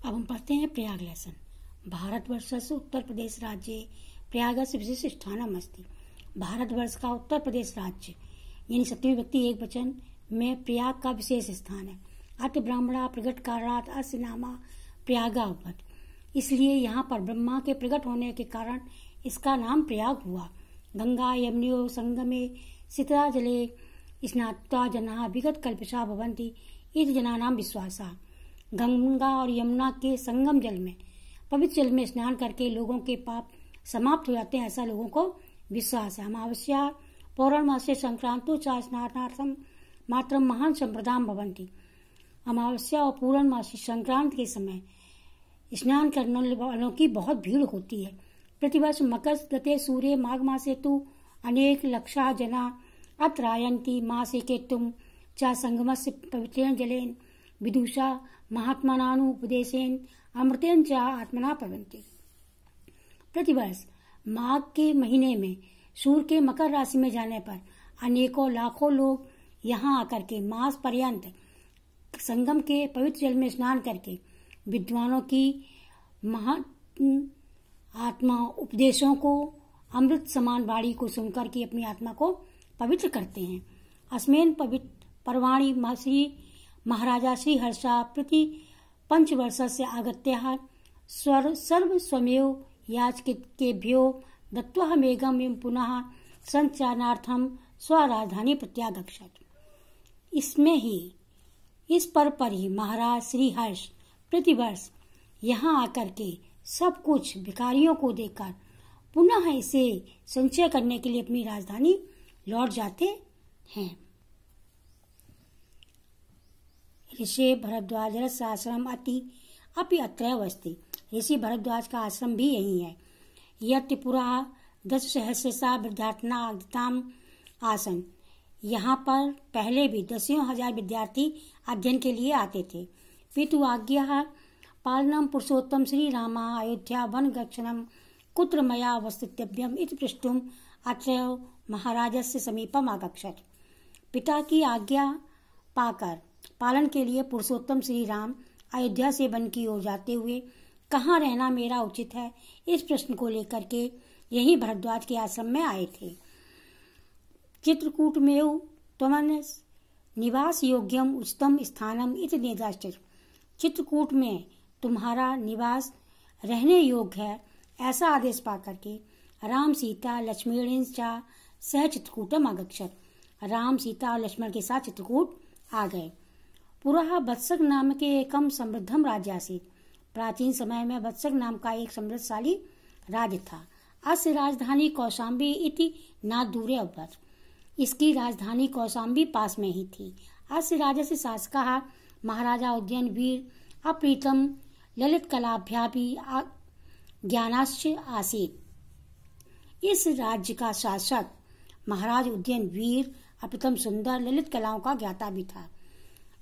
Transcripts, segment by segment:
अब हम पढ़ते हैं प्रयाग लेसन। भारतवर्षस्य उत्तर प्रदेश राज्ये प्रयागस्य विशेष स्थानम् अस्ति। भारतवर्ष का उत्तर प्रदेश राज्य यानी सप्तमी विभक्ति एक वचन में प्रयाग का विशेष स्थान है। अत ब्राह्मणा प्रगट कारणात् अस्य नामा प्रयागा उभत। इसलिए यहाँ पर ब्रह्मा के प्रकट होने के कारण इसका नाम प्रयाग हुआ। गंगा यमुनयोः संगमे शीतला जले स्नात्वा जनाः विगत कल्पशा भवन्ति इति जनानां विश्वासः। गंगा और यमुना के संगम जल में पवित्र जल में स्नान करके लोगों के पाप समाप्त हो जाते हैं, ऐसा लोगों को विश्वास है। अमावस्या पौर्णमासे संक्रांतो च स्नानार्थम मात्र महान संप्रदान भवन्ति। अमावस्या और पूर्णमासी संक्रांत के समय स्नान करने वालों की बहुत भीड़ होती है। प्रतिवर्ष मकर गते सूर्य माघ मासे तु अनेक लक्षा जना अत्र आयन्ति। मासे केतुम च संगमस्य पवित्रेण जलेन विदुषा महात्मनानुपदेशेन अमृतेन च आत्मना पवन्ति। प्रतिवर्ष माघ के महीने में सूर्य के मकर राशि में जाने पर अनेकों लाखों लोग यहाँ आकर के मास पर्यंत संगम के पवित्र जल में स्नान करके विद्वानों की आत्मा उपदेशों को अमृत समान वाणी को सुनकर के अपनी आत्मा को पवित्र करते हैं। अस्मेन पवित्र पर्वाणि श्री महाराजा श्री हर्षा प्रति पंचवर्षस्य आगत्य सर्व स्वमेव याचकेभ्यो दत्त्वा मेघम एवं पुनः संचारणार्थम स्वराजधानी प्रत्यागच्छत। इसमें ही इस पर ही महाराज श्री हर्ष प्रतिवर्ष यहाँ आकर के सब कुछ भिखारियों को देकर पुनः इसे संचय करने के लिए अपनी राजधानी लौट जाते हैं। ऋषि भरद्वाज आश्रम अपि अत्रैव अस्ति। ऋषि भरद्वाज का आश्रम भी यही है। यह त्रिपुरा 10,000 विद्यार्थिना आगताम आसन। यहाँ पर पहले भी 10,000 विद्यार्थी अध्ययन के लिए आते थे। पितु आज्ञा पालनम पुरुषोत्तम श्री राम अयोध्या वन गक्षणम कुत्र मया वस्तितव्यम इति पृष्टुम अत्रैव महाराजस्य समीपम आगच्छत। पिता की आज्ञा पाकर पालन के लिए पुरुषोत्तम श्री राम अयोध्या से वन की ओर जाते हुए कहाँ रहना मेरा उचित है, इस प्रश्न को लेकर के यही भरद्वाज के आश्रम में आए थे। चित्रकूट में त्वमन निवास योग्यम उच्चतम स्थानम इति निर्दिष्ट। चित्रकूट में तुम्हारा निवास रहने योग्य है, ऐसा आदेश पाकर के राम सीता लक्ष्मणेन च सह चित्रकूटम आगच्छत। राम सीता और लक्ष्मण के साथ चित्रकूट आ गए। पुरा वत्सक नाम के एकम समृद्धम राज्य आसीत। प्राचीन समय में वत्सक नाम का एक समृद्धशाली राज्य था। अस्य राजधानी कौशाम्बी इति न दूरे अभवत। इसकी राजधानी कौशाम्बी पास में ही थी। अस्य राजस्य शासकः महाराजा उदयन वीर अप्रीतम ललित कलाभ्यापि ज्ञानाश्च आसीत। इस राज्य का शासक महाराज उदयन वीर अप्रतिम सुंदर ललित कलाओं का ज्ञाता भी था।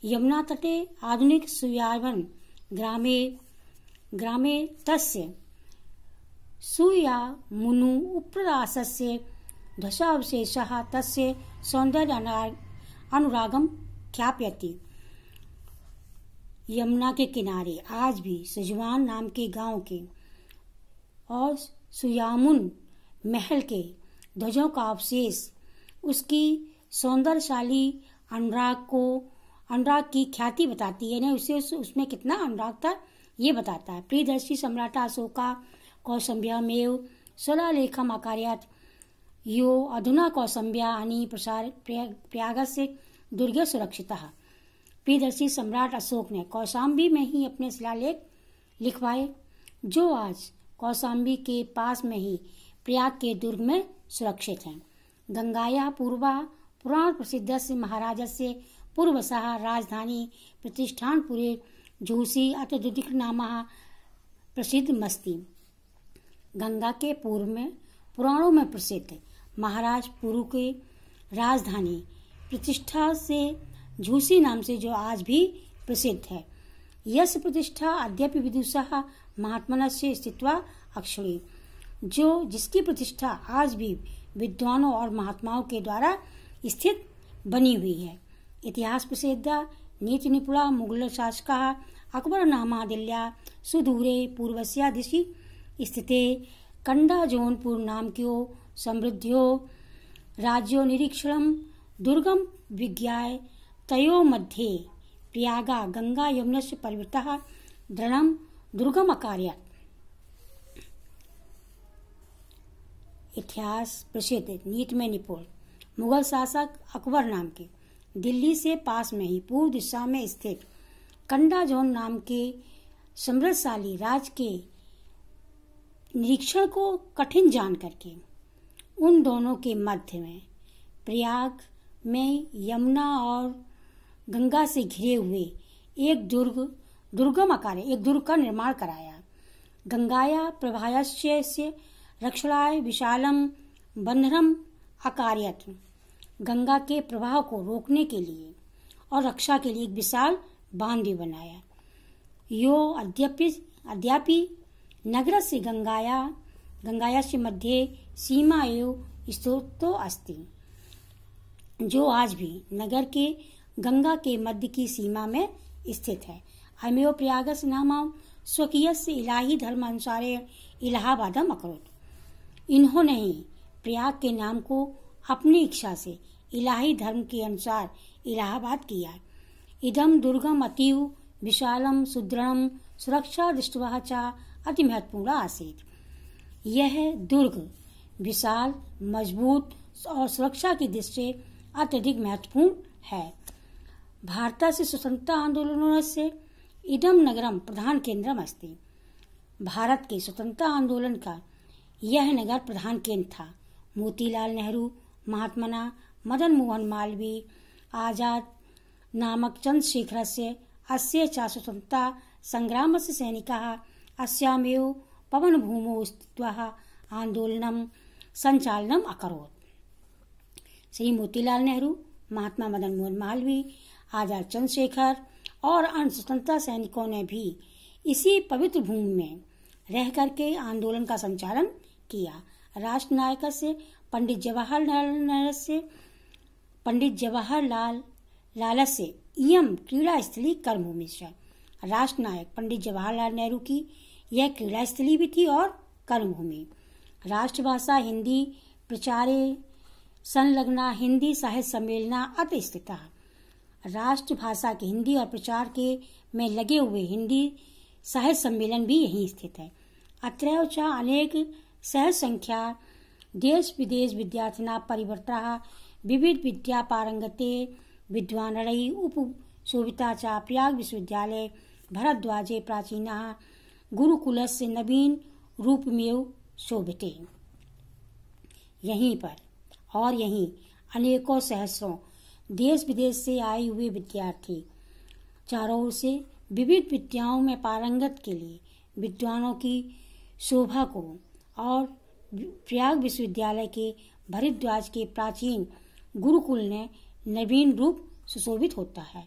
यमुना तटे आधुनिक सुयावन ग्रामे तस्य सुया मुनु उप्रासस्य दशावशेषः तस्य सौंदर्य अनुरागम ख्यापयति। यमुना के किनारे आज भी सजवान नाम के गांव के और सुयामुन महल के ध्वजों का अवशेष उसकी सौंदर्यशाली अनुराग की ख्याति बताती है। उसे उसमें कितना अनुराग था ये बताता है। प्रियदर्शी सम्राट अशोका कौसंभ्यामेव शिलालेखम अकारयत् यो अधुना कौसंभ्यानि प्रयागस्य दुर्गे सुरक्षितः। प्रियदर्शी सम्राट अशोक ने कौशाम्बी में ही अपने शिलालेख लिखवाए जो आज कौशाम्बी के पास में ही प्रयाग के दुर्ग में सुरक्षित हैं। गंगाया पूर्वा पुराण प्रसिद्धस्य महाराजस्य पूर्वशः राजधानी प्रतिष्ठानपुरे झूसी अथ दुदिक नामः प्रसिद्धमस्ति। गंगा के पूर्व में पुराणों में प्रसिद्ध महाराज पुरु के राजधानी प्रतिष्ठा से झूसी नाम से जो आज भी प्रसिद्ध है। यश प्रतिष्ठा अद्यापि विदुषः महात्मनस्य स्थित्वा अक्षणी। जो जिसकी प्रतिष्ठा आज भी विद्वानों और महात्माओं के द्वारा स्थित बनी हुई है। इतिहास प्रसिद्ध नीति निपुणा मुगल शासक अकबर नामा दिल्ल्या सुदूरे पूर्वस्या दिशि स्थिते कण्डाजोनपुर नामक्यो समृद्ध्यो राज्यो निरीक्षणं दुर्गम विज्ञाय तयो मध्ये प्रयागा गंगा यमुनस्य परिवृतः दृढ़ं दुर्गम अकार्यत्। इतिहास प्रसिद्ध नीति में निपुण मुगल शासक अकबर नाम के दिल्ली से पास में ही पूर्व दिशा में स्थित कंडाजोन नाम के समृद्धशाली राज के निरीक्षण को कठिन जान करके उन दोनों के मध्य में प्रयाग में यमुना और गंगा से घिरे हुए एक दुर्गम का निर्माण कराया। गंगाया प्रवाहस्य रक्षणाय विशालम बंधनम अकार्यत्। गंगा के प्रवाह को रोकने के लिए और रक्षा के लिए एक विशाल बांध भी बनाया। यो अद्यापि नगर से गंगायास्य मध्ये सीमा एव स्थितो अस्ति। जो आज भी नगर के गंगा के मध्य की सीमा में स्थित है। अमेव प्रयागस्य नाम स्वकीयस्य इलाही धर्म अनुसारे इलाहाबादम अकरोत्। इन्होंने ही प्रयाग के नाम को अपनी इच्छा से इलाही धर्म के अनुसार इलाहाबाद किया। इदम दुर्गम अतीव विशालम सुदृढ़म सुरक्षा दृष्ट्वा च अति महत्वपूर्ण आसीत्। यह दुर्ग विशाल मजबूत और सुरक्षा की दृष्टि से अत्यधिक महत्वपूर्ण है। भारतस्य स्वतंत्रता आंदोलनस्य इदम नगरम प्रधान केंद्रम अस्ति। भारत के स्वतंत्रता आंदोलन का यह नगर प्रधान केंद्र था। मोतीलाल नेहरू, महात्मना मदन मोहन मालवीय, आजाद नामक चंद्रशेखरस्य अस्य च स्वतंत्रता संग्रामस्य सैनिकाः अस्यामेव पवनभूमौ स्थित्वा आंदोलनं संचालनम अकरोत्। श्री मोतीलाल नेहरू, महात्मा मदन मोहन मालवीय, आजाद चंद्रशेखर और अन्य स्वतंत्रता सैनिकों ने भी इसी पवित्र भूमि में रह करके आंदोलन का संचालन किया। राष्ट्र नायक से पंडित जवाहरलाल लालस्य इयं क्रीड़ा स्थली कर्मभूमि। राष्ट्र नायक पंडित जवाहरलाल नेहरू की यह क्रीड़ा स्थली भी थी और कर्मभूमि। राष्ट्रभाषा हिंदी प्रचारे संलग्ना हिंदी साहित्य सम्मेलना अत्र स्थिता। राष्ट्रभाषा के हिंदी और प्रचार के में लगे हुए हिंदी साहित्य सम्मेलन भी यहीं स्थित है। अत्रैव च अनेक सहज संख्या देश विदेश विद्यार्थिना परिवर्तिताः विविध विद्या पारंगते विद्वानरै उपशोभिता च प्रयाग विश्वविद्यालय भरद्वाजे प्राचीनः गुरुकुलस्य नवीन रूपमेव शोभिते। यहीं पर और यहीं अनेकों सहस्रों देश विदेश से आए हुए विद्यार्थी चारों ओर से विविध विद्याओं में पारंगत के लिए विद्वानों की शोभा को और प्रयाग विश्वविद्यालय के भरद्वाज के प्राचीन गुरुकुल ने नवीन रूप सुशोभित होता है।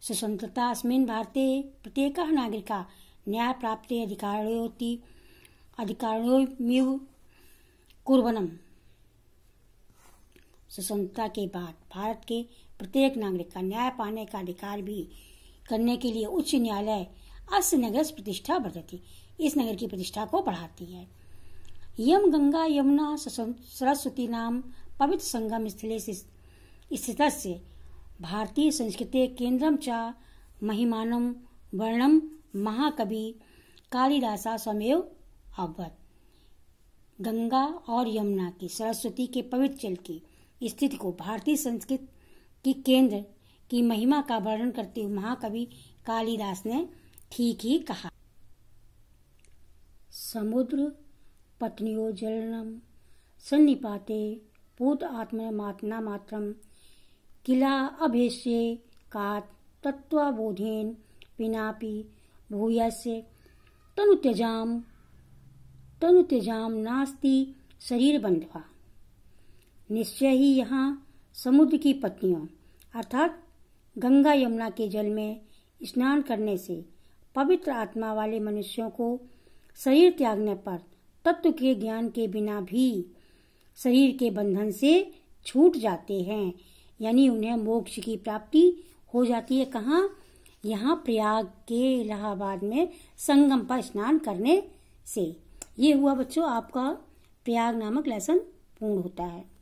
स्वतंत्रता अस्मिन् भारते प्रत्येकः नागरिकः न्याय प्राप्ते अधिकारिणोमेव कुर्वन्नम्। स्वतंत्रता के बाद भारत के प्रत्येक नागरिक का न्याय पाने का अधिकार भी करने के लिए उच्च न्यायालय अस्य नगर प्रतिष्ठा बढ़ती, इस नगर की प्रतिष्ठा को बढ़ाती है। यम गंगा यमुना सरस्वती नाम पवित्र संगम स्थले स्थितस्य भारतीय संस्कृते केंद्रम च महिमानं वर्णम महाकवि कालिदासा स्वमेव अवगत। गंगा और यमुना की सरस्वती के पवित्र जल की स्थिति को भारतीय संस्कृत की केंद्र की महिमा का वर्णन करते हुए महाकवि कालिदास ने ठीक ही कहा। समुद्र पत्नियो जलनम सन्निपाते पूत आत्मना मात्रम किला अभेष्ये कात तत्वबोधेन पिनापि भूयस्य तनुत्यजाम नास्ति शरीर बंधवा। निश्चय ही यहाँ समुद्र की पत्नियों अर्थात गंगा यमुना के जल में स्नान करने से पवित्र आत्मा वाले मनुष्यों को शरीर त्यागने पर तत्व के ज्ञान के बिना भी शरीर के बंधन से छूट जाते हैं, यानी उन्हें मोक्ष की प्राप्ति हो जाती है। कहाँ? यहाँ प्रयाग के इलाहाबाद में संगम पर स्नान करने से। ये हुआ बच्चों आपका प्रयाग नामक लेसन पूर्ण होता है।